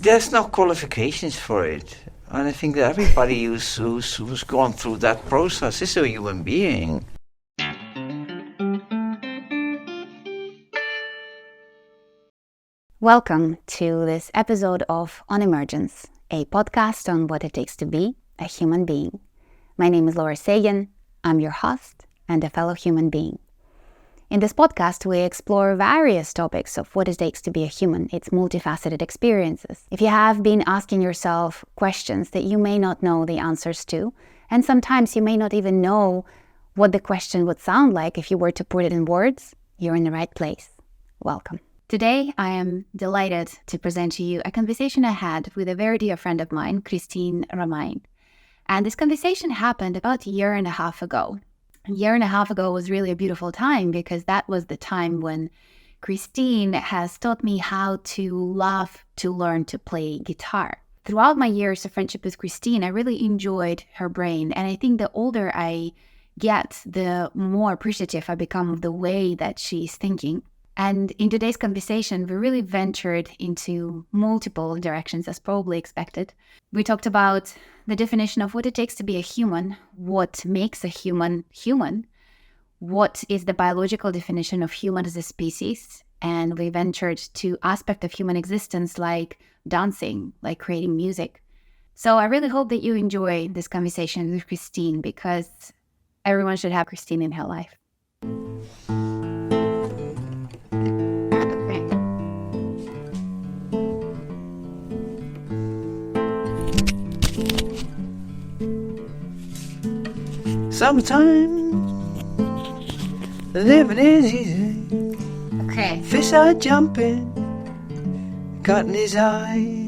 There's no qualifications for it. And I think that everybody who's gone through that process is a human being. Welcome to this episode of On Emergence, a podcast on what it takes to be a human being. My name is Laura Sagan. I'm your host and a fellow human being. In this podcast, we explore various topics of what it takes to be a human, its multifaceted experiences. If you have been asking yourself questions that you may not know the answers to, and sometimes you may not even know what the question would sound like if you were to put it in words, you're in the right place. Welcome. Today, I am delighted to present to you a conversation I had with a very dear friend of mine, Christine Romeijn. And this conversation happened about a year and a half ago. A year and a half ago was really a beautiful time because that was the time when Christine has taught me how to love to learn to play guitar. Throughout my years of friendship with Christine, I really enjoyed her brain. And I think the older I get, the more appreciative I become of the way that she's thinking. And in today's conversation, we really ventured into multiple directions, as probably expected. We talked about the definition of what it takes to be a human, what makes a human human, what is the biological definition of human as a species, and we ventured to aspects of human existence like dancing, like creating music. So I really hope that you enjoy this conversation with Christine because everyone should have Christine in her life. Sometimes living is easy. Okay. Fish are jumping, caught in his eye.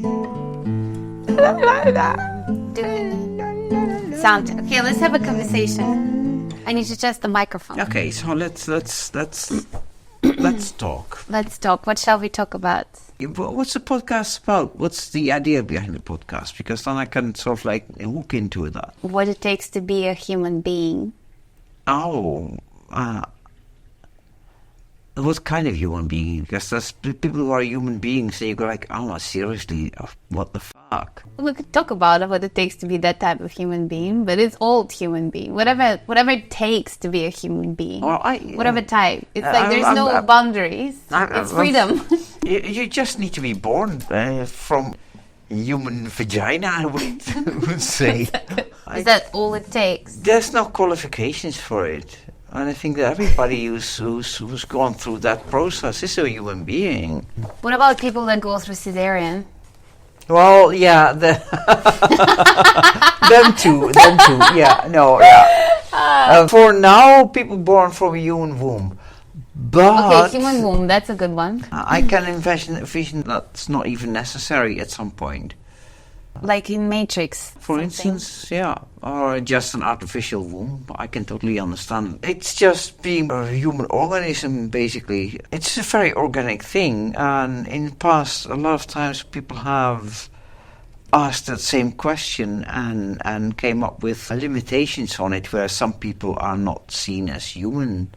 Sound. Okay, let's have a conversation. I need to adjust the microphone. Okay, so let's talk. Let's talk. What shall we talk about? What's the podcast about? What's the idea behind the podcast? Because then I can sort of like hook into that. What it takes to be a human being. Oh, what kind of human being? Because there's people who are human beings and you go like, oh, seriously, what the fuck? We could talk about what it takes to be that type of human being, but it's all human being. Whatever it takes to be a human being. Whatever type. It's like there's no boundaries. It's freedom. You just need to be born from human vagina, I would say. Is that all it takes? There's no qualifications for it. And I think that everybody who's gone through that process is a human being. What about people that go through cesarean? Well, yeah, them too, yeah, no, yeah. For now, people born from a human womb. But okay, human womb, that's a good one. I can envision that's not even necessary at some point. Like in Matrix. For instance, yeah, or just an artificial womb. I can totally understand. It's just being a human organism, basically. It's a very organic thing, and in the past, a lot of times people have asked that same question and came up with limitations on it, where some people are not seen as human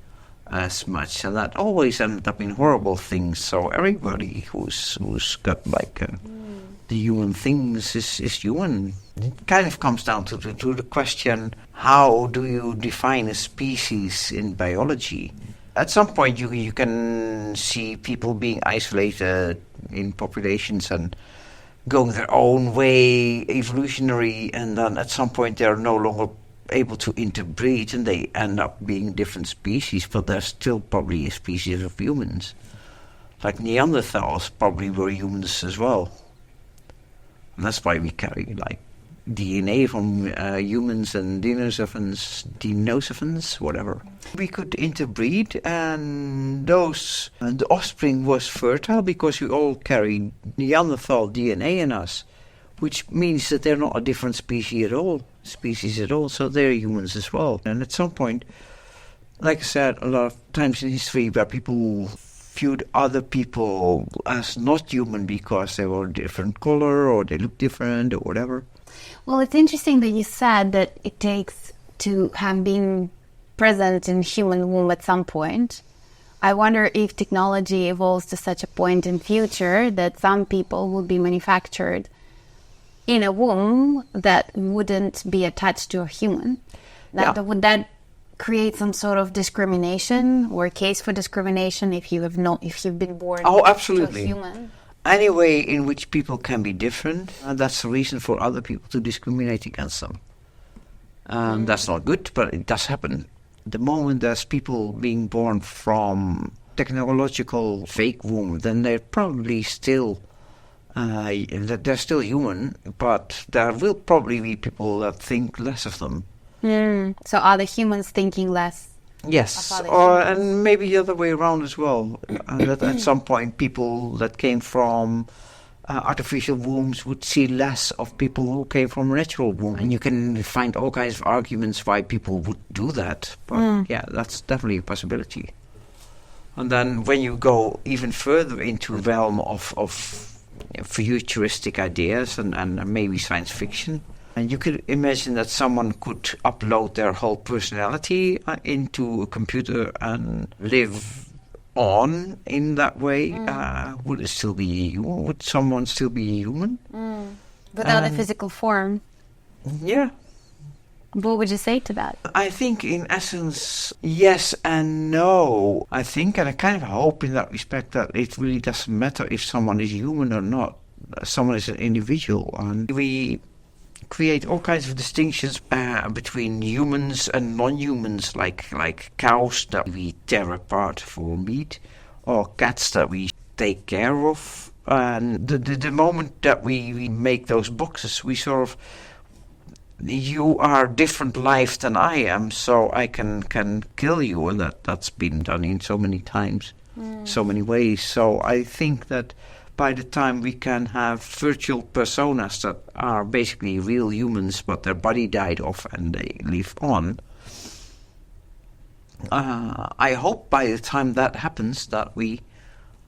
as much, and that always ended up in horrible things. So everybody who's got like the human things is human. It kind of comes down to the question, how do you define a species in biology? At some point you can see people being isolated in populations and going their own way, evolutionary, and then at some point they're no longer able to interbreed and they end up being different species, but there's still probably a species of humans. Like Neanderthals probably were humans as well. And that's why we carry like DNA from humans and denosophands, whatever. We could interbreed, and the offspring was fertile because we all carry Neanderthal DNA in us, which means that they're not a different species at all, so they're humans as well. And at some point, like I said, a lot of times in history where people viewed other people as not human because they were a different color or they looked different or whatever. Well, it's interesting that you said that it takes to have been present in human womb at some point. I wonder if technology evolves to such a point in future that some people will be manufactured in a womb that wouldn't be attached to a human. Would that create some sort of discrimination or case for discrimination if you've been born absolutely. to a human? Any way in which people can be different, and that's the reason for other people to discriminate against them. That's not good, but it does happen. The moment there's people being born from technological fake womb, then they're probably still they're still human, but there will probably be people that think less of them. So are the humans thinking less? Yes, and maybe the other way around as well. That at some point, people that came from artificial wombs would see less of people who came from natural wombs. And you can find all kinds of arguments why people would do that. But yeah, that's definitely a possibility. And then when you go even further into the realm of futuristic ideas and maybe science fiction, and you could imagine that someone could upload their whole personality into a computer and live on in that way. Would it still be human? Would someone still be human? Without a physical form? Yeah. What would you say to that? I think in essence, yes and no. I think, and I kind of hope in that respect, that it really doesn't matter if someone is human or not. Someone is an individual. And we create all kinds of distinctions between humans and non-humans, like cows that we tear apart for meat, or cats that we take care of. And the moment that we make those boxes, we sort of, you are different life than I am, so I can kill you, and that's been done in so many times, so many ways. So I think that by the time we can have virtual personas that are basically real humans, but their body died off and they live on, I hope by the time that happens that we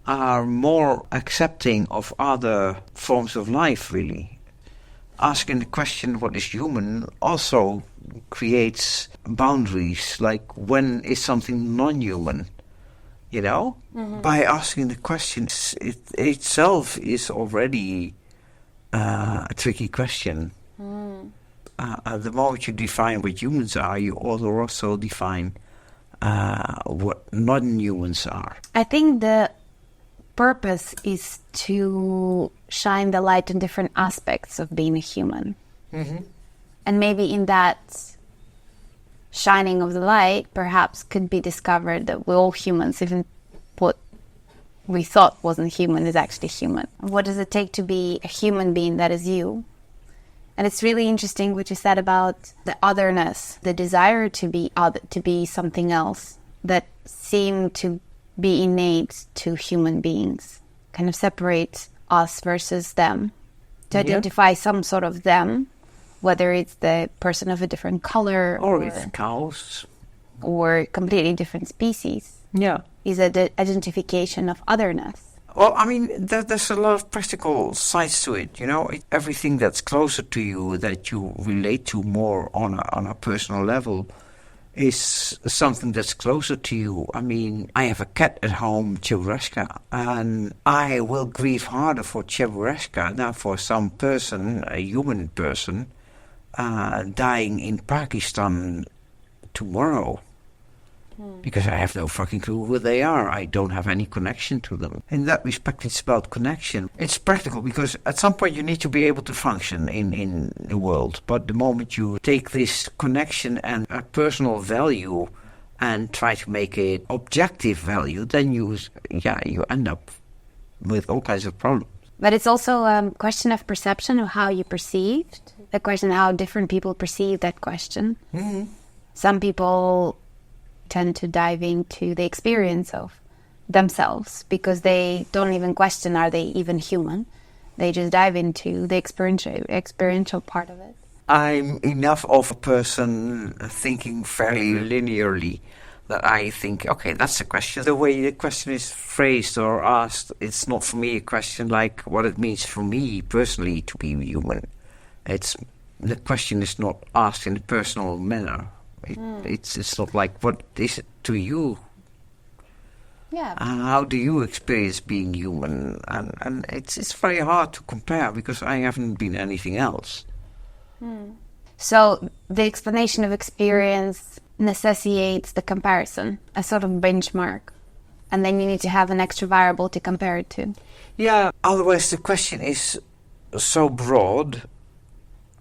are more accepting of other forms of life, really. Asking the question, what is human, also creates boundaries, like when is something non-human, you know? By asking the question, it itself is already a tricky question. The moment you define what humans are, you also define what non-humans are. I think the purpose is to shine the light on different aspects of being a human. And maybe in that shining of the light, perhaps could be discovered that we're all humans, even what we thought wasn't human is actually human. What does it take to be a human being that is you? And it's really interesting what you said about the otherness, the desire to be other, to be something else, that seem to be innate to human beings, kind of separate us versus them, to identify some sort of them, whether it's the person of a different color or it's cows or completely different species. Is it the identification of otherness? Well, I mean, there's a lot of practical sides to it, you know. Everything that's closer to you, that you relate to more on a personal level, is something that's closer to you. I mean, I have a cat at home, Cheburashka, and I will grieve harder for Cheburashka than for some person, a human person, dying in Pakistan tomorrow. Because I have no fucking clue who they are. I don't have any connection to them. In that respect, it's about connection. It's practical because at some point you need to be able to function in the world. But the moment you take this connection and a personal value and try to make it objective value, then you end up with all kinds of problems. But it's also a question of perception of how you perceived. The question how different people perceive that question. Some people tend to dive into the experience of themselves because they don't even question, are they even human? They just dive into the experiential part of it. I'm enough of a person thinking fairly linearly that I think, okay, that's a question. The way the question is phrased or asked, it's not for me a question like what it means for me personally to be human. The question is not asked in a personal manner. It's not like, what is it to you? Yeah. How do you experience being human? And it's very hard to compare because I haven't been anything else. So the explanation of experience necessitates the comparison, a sort of benchmark. And then you need to have an extra variable to compare it to. Yeah, otherwise the question is so broad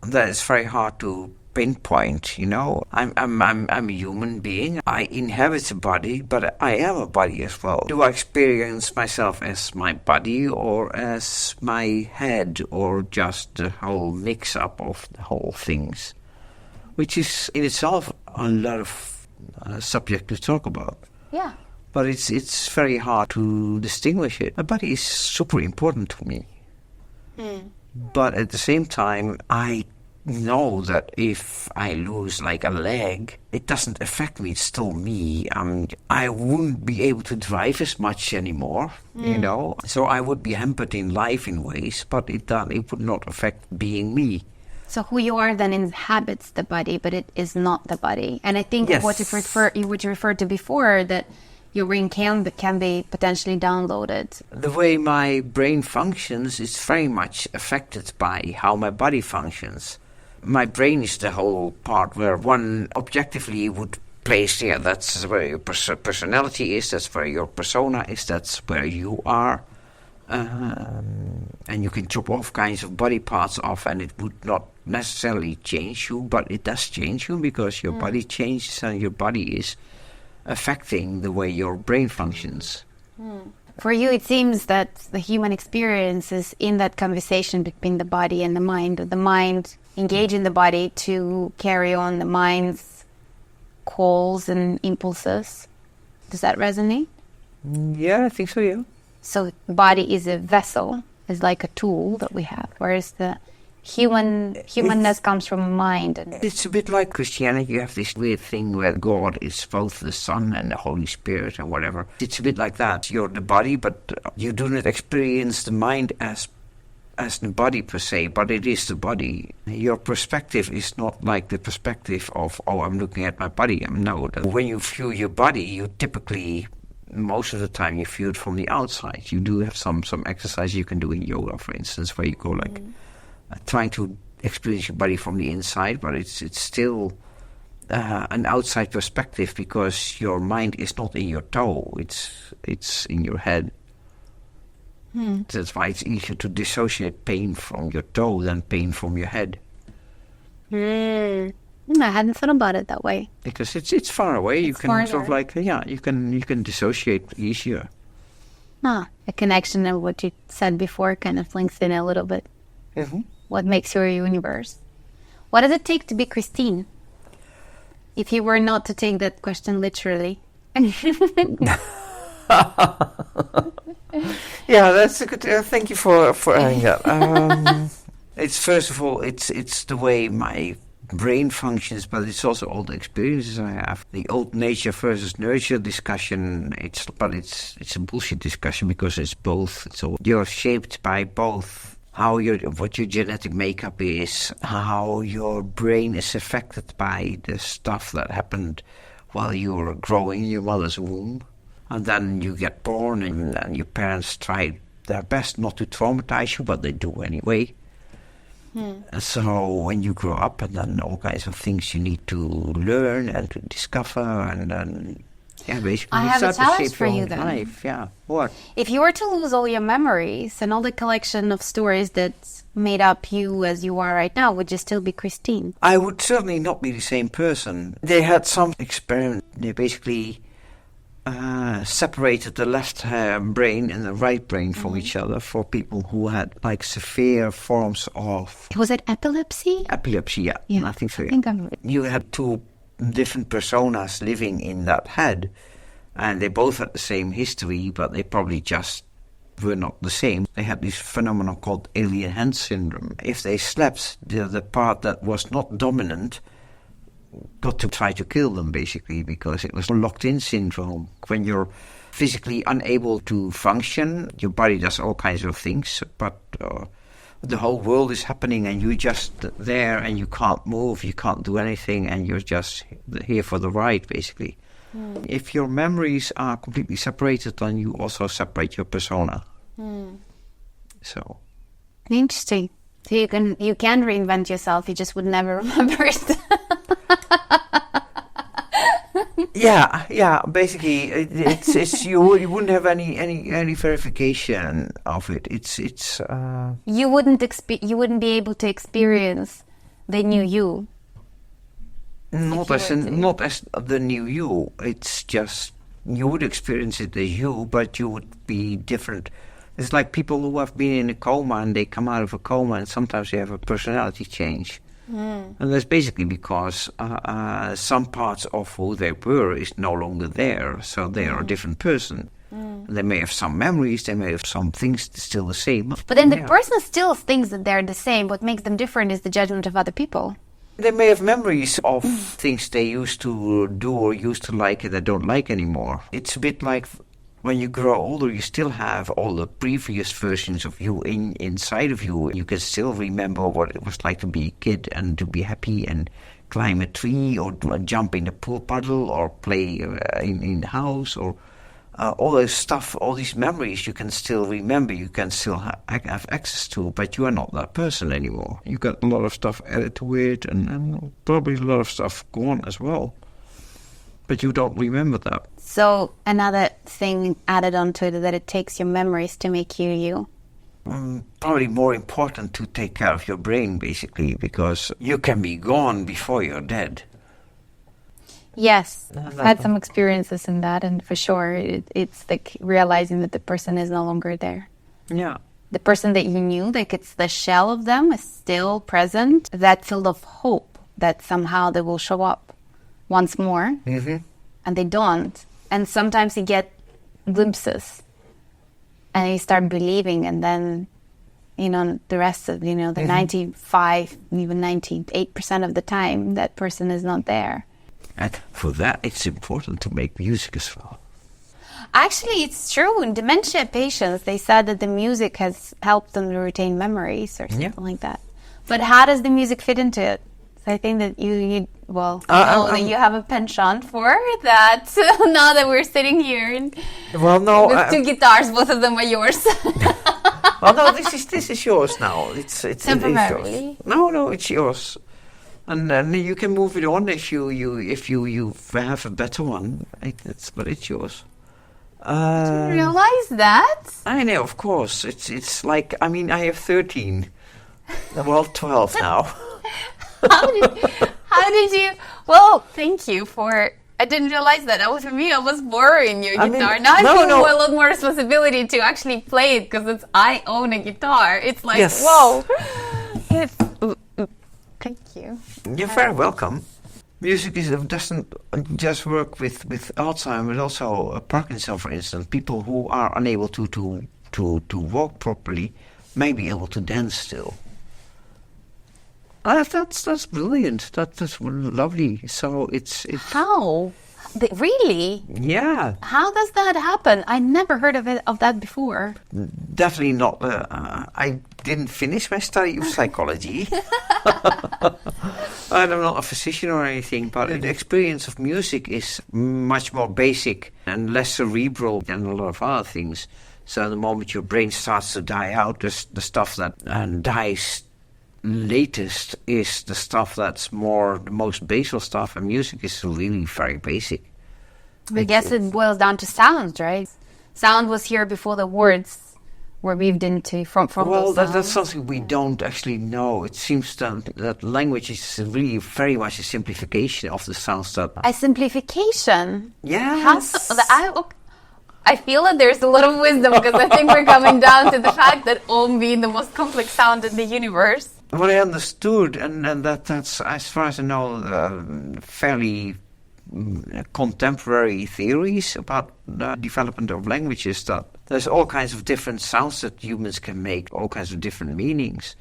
that it's very hard to pinpoint, I'm a human being. I inhabit a body, but I am a body as well. Do I experience myself as my body or as my head or just the whole mix-up of the whole things? Which is in itself a lot of subject to talk about. Yeah. But it's very hard to distinguish it. My body is super important to me. But at the same time, I know that if I lose like a leg, it doesn't affect me. It's still me. I wouldn't be able to drive as much anymore, So I would be hampered in life in ways, but it would not affect being me. So who you are then inhabits the body, but it is not the body. And I think Yes. what you referred to before, that your brain can be potentially downloaded. The way my brain functions is very much affected by how my body functions. My brain is the whole part where one objectively would place, that's where your personality is, that's where your persona is, that's where you are. And you can chop off kinds of body parts off and it would not necessarily change you, but it does change you because your body changes and your body is affecting the way your brain functions. For you, it seems that the human experience is in that conversation between the body and the mind engaging the body to carry on the mind's calls and impulses. Does that resonate? Yeah, I think so, yeah. So the body is a vessel, is like a tool that we have, whereas the humanness comes from mind. It's a bit like Christianity. You have this weird thing where God is both the Son and the Holy Spirit and whatever. It's a bit like that. You're the body, but you do not experience the mind as the body per se, but it is the body. Your perspective is not like the perspective of, I'm looking at my body. No, when you view your body, you typically, most of the time, you view it from the outside. You do have some exercise you can do in yoga, for instance, where you go like trying to experience your body from the inside, but it's still an outside perspective because your mind is not in your toe; it's in your head. That's why it's easier to dissociate pain from your toe than pain from your head. I hadn't thought about it that way. Because it's far away. You can sort of like you can dissociate easier. A connection of what you said before kind of links in a little bit. Mm-hmm. What makes your universe? What does it take to be Christine? If you were not to take that question literally. Yeah, that's a good. Thank you for adding that. It's first of all, it's the way my brain functions, but it's also all the experiences I have. The old nature versus nurture discussion. It's a bullshit discussion because it's both. So you're shaped by both. What your genetic makeup is, how your brain is affected by the stuff that happened while you were growing in your mother's womb. And then you get born and your parents try their best not to traumatize you, but they do anyway. So when you grow up, and then all kinds of things you need to learn and to discover, and then basically I have a challenge for you then. Life. Yeah, what? If you were to lose all your memories and all the collection of stories that made up you as you are right now, would you still be Christine? I would certainly not be the same person. They had some experiment. They basically separated the left brain and the right brain from each other for people who had like severe forms of... Was it epilepsy? Epilepsy, yeah. I think so, yeah. I think I'm right. You had two different personas living in that head, and they both had the same history, but they probably just were not the same. They had this phenomenon called alien hand syndrome. If they slept, the part that was not dominant got to try to kill them, basically, because it was locked-in syndrome. When you're physically unable to function, your body does all kinds of things, but the whole world is happening and you're just there and you can't move, you can't do anything, and you're just here for the ride, basically. If your memories are completely separated, then you also separate your persona. So Interesting. So you can reinvent yourself. You just would never remember it. yeah. Basically, it's you wouldn't have any verification of it. It's You wouldn't be able to experience the new you. not as the new you. It's just you would experience it as you, but you would be different. It's like people who have been in a coma and they come out of a coma, and sometimes they have a personality change. And that's basically because some parts of who they were is no longer there, so they are a different person. They may have some memories, they may have some things still the same. But then the person still thinks that they're the same. What makes them different is the judgment of other people. They may have memories of things they used to do or used to like and they don't like anymore. It's a bit like when you grow older, you still have all the previous versions of you inside of you. You can still remember what it was like to be a kid and to be happy and climb a tree or jump in a pool puddle or play in the house or all this stuff, all these memories you can still remember, you can still have access to, but you are not that person anymore. You got a lot of stuff added to it and probably a lot of stuff gone as well. But you don't remember that. So another thing added onto it is that it takes your memories to make you. Probably more important to take care of your brain, basically, because you can be gone before you're dead. Yes, I've had some experiences in that, and for sure, it's like realizing that the person is no longer there. Yeah. The person that you knew, like it's the shell of them is still present. That filled of hope that somehow they will show up once more, and they don't. And sometimes you get glimpses, and you start believing, and then, the rest of, the 95, even 98% of the time, that person is not there. And for that, it's important to make music as well. Actually, it's true. In dementia patients, they said that the music has helped them to retain memories or something like that. But how does the music fit into it? So I think that you have a penchant for that. Now that we're sitting here, with two guitars, both of them are yours. Well, no, this is yours now. It's temporarily. No, it's yours. And then you can move it on if you have a better one. But it's yours. Did you realize that? I know, of course. It's like, I have 13. Well, 12 now. How did you? Well, thank you for. I didn't realize that. For me, I was borrowing your guitar. Now I feel a lot more responsibility to actually play it because I own a guitar. It's like, whoa. Thank you. You're very welcome. Music doesn't just work with Alzheimer, but also Parkinson, for instance. People who are unable to walk properly may be able to dance still. That's brilliant. That's lovely. So it's how? Really? Yeah. How does that happen? I never heard of that before. Definitely not. I didn't finish my study of psychology. I'm not a physician or anything, but the experience of music is much more basic and less cerebral than a lot of other things. So the moment your brain starts to die out, the stuff that dies latest is the stuff that's the most basal stuff, and music is really very basic. I guess it boils down to sound, right? Sound was here before the words were weaved into from well, that's something we don't actually know. It seems that language is really very much a simplification of the sounds that... A simplification? Yes. I feel that there's a lot of wisdom because I think we're coming down to the fact that Om being the most complex sound in the universe. What I understood, and that's, as far as I know, fairly contemporary theories about the development of languages, that there's all kinds of different sounds that humans can make, all kinds of different meanings.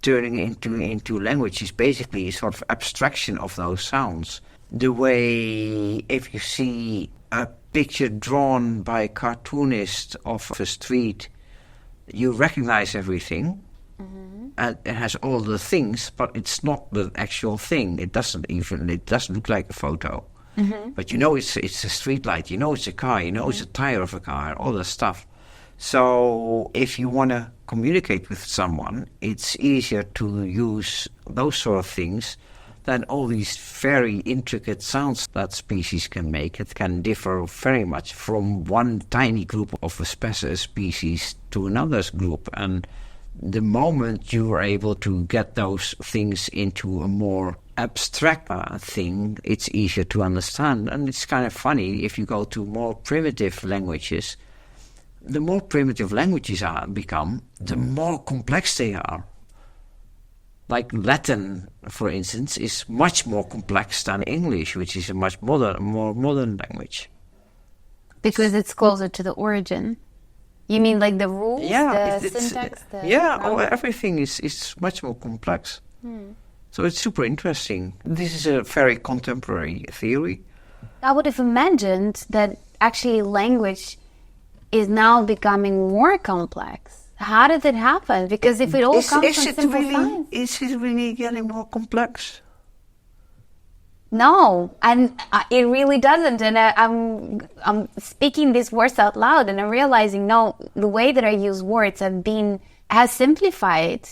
Turning into language is basically a sort of abstraction of those sounds. The way if you see a picture drawn by a cartoonist of a street, you recognize everything. And it has all the things, but it's not the actual thing. It doesn't look like a photo. But you know it's a street light, you know it's a car, you know it's a tire of a car, all that stuff. So if you want to communicate with someone, it's easier to use those sort of things than all these very intricate sounds that species can make. It can differ very much from one tiny group of a species to another group. And the moment you are able to get those things into a more abstract thing, it's easier to understand. And it's kind of funny, if you go to more primitive languages, the more primitive languages become, the more complex they are. Like Latin, for instance, is much more complex than English, which is a more modern language. Because it's closer to the origin. You mean like the rules, the syntax? Everything is much more complex. So it's super interesting. This is a very contemporary theory. I would have imagined that actually language is now becoming more complex. How did it happen? Because if it all comes from simple science... Is it really getting more complex? No, and it really doesn't. And I'm speaking these words out loud, and I'm realizing, no, the way that I use words has simplified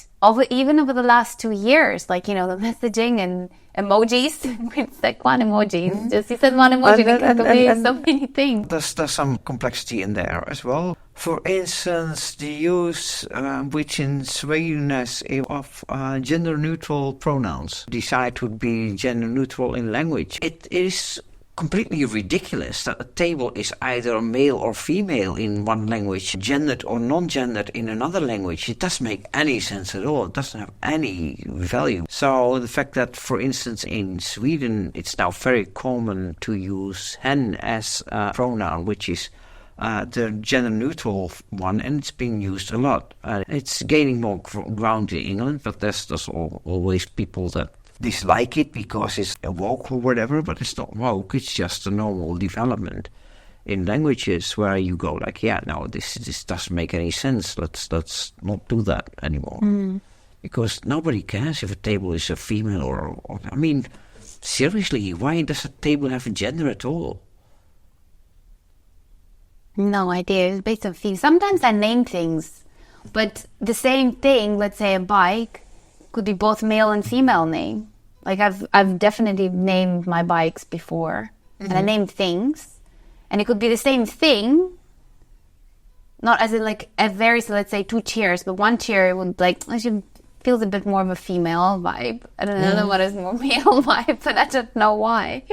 even over the last 2 years. Like, the messaging and emojis. It's like one emoji. Just you said one emoji, and it could be so many things. There's some complexity in there as well. For instance, the use, which in Sweden is of gender-neutral pronouns. Decide would be gender-neutral in language. It is completely ridiculous that a table is either male or female in one language, gendered or non-gendered in another language. It doesn't make any sense at all. It doesn't have any value. So the fact that, for instance, in Sweden, it's now very common to use hen as a pronoun, which is the gender-neutral one, and it's being used a lot. It's gaining more ground in England, but there's always people that dislike it because it's woke or whatever, but it's not woke, it's just a normal development in languages where you go like, this doesn't make any sense, let's not do that anymore. Because nobody cares if a table is a female or I mean, seriously, why does a table have a gender at all? No idea. It's based on themes. Sometimes I name things, but the same thing, let's say a bike, could be both male and female name. Like I've definitely named my bikes before, and I named things, and it could be the same thing, not as in like let's say 2 chairs, but one chair would feels a bit more of a female vibe, and another one is more male vibe, but I don't know why.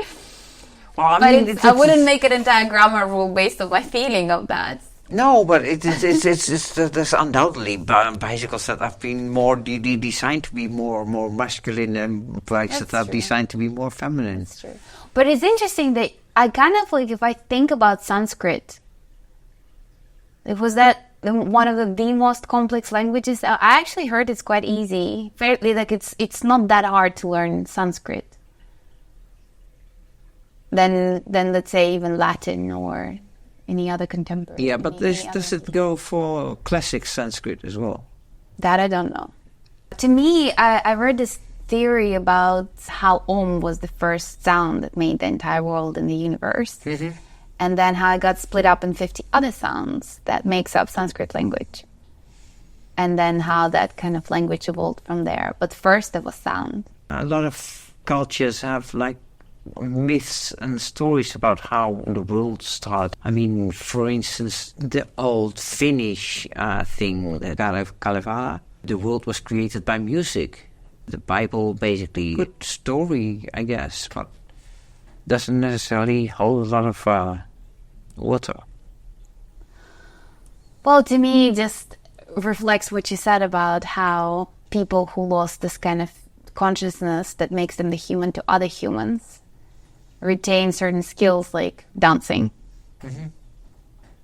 Well, I wouldn't make an entire grammar rule based on my feeling of that. No, but there's undoubtedly bicycles that have been more designed to be more masculine and bikes that are designed to be more feminine. That's true. But it's interesting that I kind of like, if I think about Sanskrit, it was that one of the most complex languages. I actually heard it's quite easy. Fairly, like it's not that hard to learn Sanskrit. Than let's say even Latin or any other contemporary. Yeah, but does it go for classic Sanskrit as well? That I don't know. To me, I read this theory about how Om was the first sound that made the entire world and the universe. And then how it got split up in 50 other sounds that makes up Sanskrit language. And then how that kind of language evolved from there. But first there was sound. A lot of cultures have myths and stories about how the world started. I mean, for instance, the old Finnish thing, the Kalevala, the world was created by music. The Bible, basically, good story, I guess, but doesn't necessarily hold a lot of water. Well, to me, it just reflects what you said about how people who lost this kind of consciousness that makes them the human to other humans retain certain skills like dancing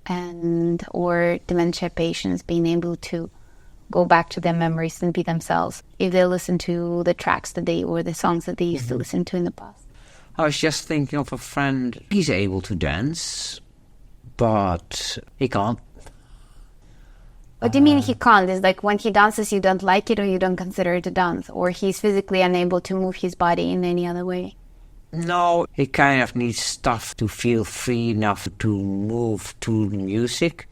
and or dementia patients being able to go back to their memories and be themselves if they listen to the tracks or the songs that they used to listen to in the past. I was just thinking of a friend. He's able to dance, but he can't. What do you mean he can't? It's like when he dances you don't like it or you don't consider it a dance, or he's physically unable to move his body in any other way. No, he kind of needs stuff to feel free enough to move to music.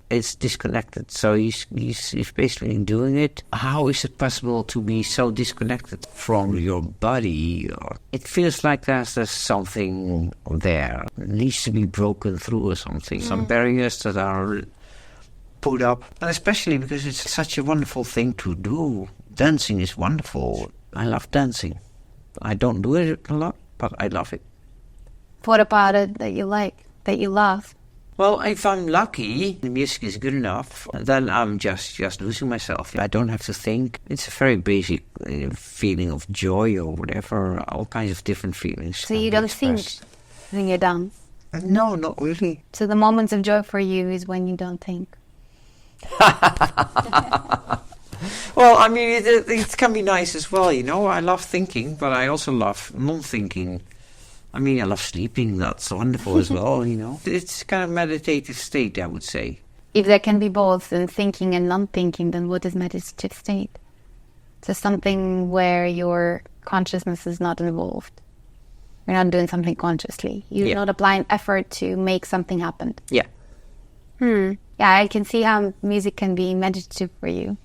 It's disconnected, so he's basically doing it. How is it possible to be so disconnected from your body? It feels like there's something there. It needs to be broken through or something. Some barriers that are put up. And especially because it's such a wonderful thing to do. Dancing is wonderful. I love dancing. I don't do it a lot, but I love it. What about it that you like, that you love? Well, if I'm lucky, the music is good enough, then I'm just losing myself. I don't have to think. It's a very basic feeling of joy or whatever, all kinds of different feelings. So you don't think when you dance? No, not really. So the moments of joy for you is when you don't think? Well, I mean, it can be nice as well, you know. I love thinking, but I also love non-thinking. I mean, I love sleeping. That's wonderful as well, you know. It's kind of meditative state, I would say. If there can be both in thinking and non-thinking, then what is meditative state? So something where your consciousness is not involved. You're not doing something consciously. You're not applying effort to make something happen. Yeah. Yeah, I can see how music can be meditative for you.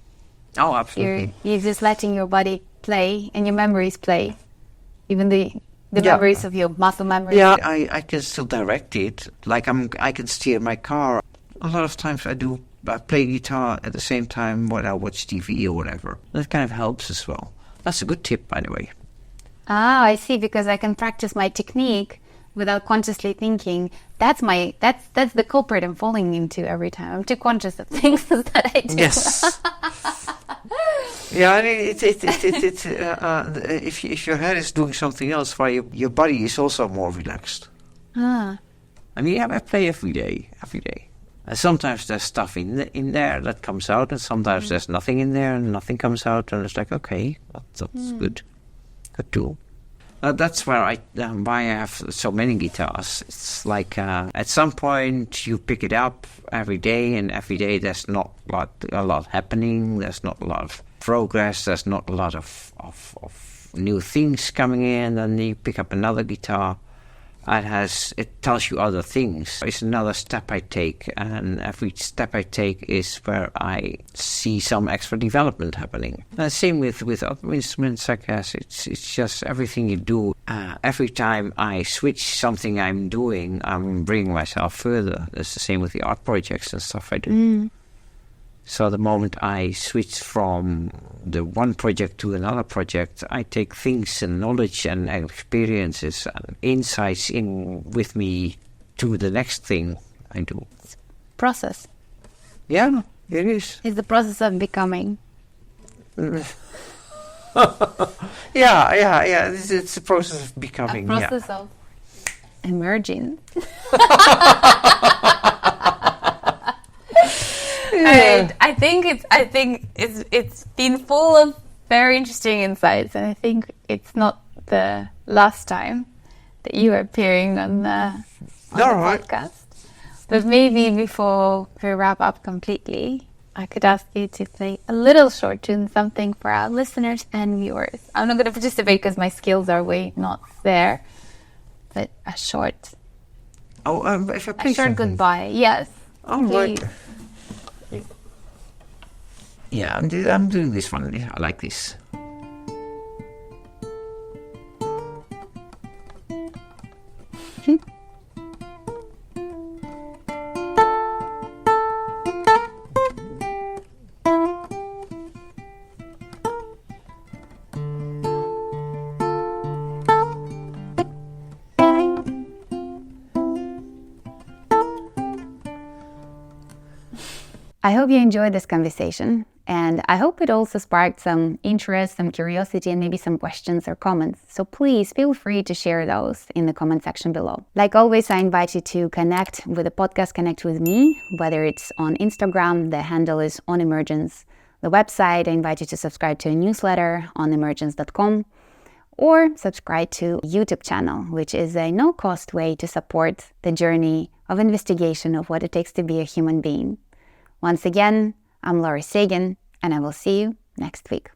Oh, absolutely. You're just letting your body play and your memories play. Even the memories of your muscle memory. Yeah, I can still direct it. Like I can steer my car. A lot of times I play guitar at the same time when I watch TV or whatever. That kind of helps as well. That's a good tip, by the way. Ah, I see, because I can practice my technique without consciously thinking. That's the culprit I'm falling into every time. I'm too conscious of things that I do. Yes. Yeah, I mean, if your head is doing something else, while your body is also more relaxed. Ah. I mean, I play every day. And sometimes there's stuff in there that comes out, and sometimes there's nothing in there and nothing comes out, and it's like, okay, that's good too. That's why I have so many guitars. It's like at some point you pick it up every day, and every day there's not a lot happening. There's not a lot of progress. There's not a lot of new things coming in. Then you pick up another guitar. It tells you other things. It's another step I take, and every step I take is where I see some extra development happening. Same with other instruments, I guess. It's just everything you do. Every time I switch something I'm doing, I'm bringing myself further. It's the same with the art projects and stuff I do. So the moment I switch from the one project to another project, I take things and knowledge and experiences and insights in with me to the next thing I do. Process. Yeah, it is. It's the process of becoming. Yeah. It's a process of becoming. A process of emerging. And I think it's been full of very interesting insights, and I think it's not the last time that you are appearing on the podcast. But maybe before we wrap up completely, I could ask you to play a little short tune, something for our listeners and viewers. I'm not going to participate because my skills are way not there, but a short. If I play a short something. Goodbye. Yes. All right. Yeah, I'm doing this one. I like this. I hope you enjoyed this conversation, and I hope it also sparked some interest, some curiosity, and maybe some questions or comments. So please feel free to share those in the comment section below. Like always, I invite you to connect with the podcast, connect with me, whether it's on Instagram, the handle is On Emergence. The website, I invite you to subscribe to a newsletter on emergence.com, or subscribe to YouTube channel, which is a no-cost way to support the journey of investigation of what it takes to be a human being. Once again, I'm Laura Sagan, and I will see you next week.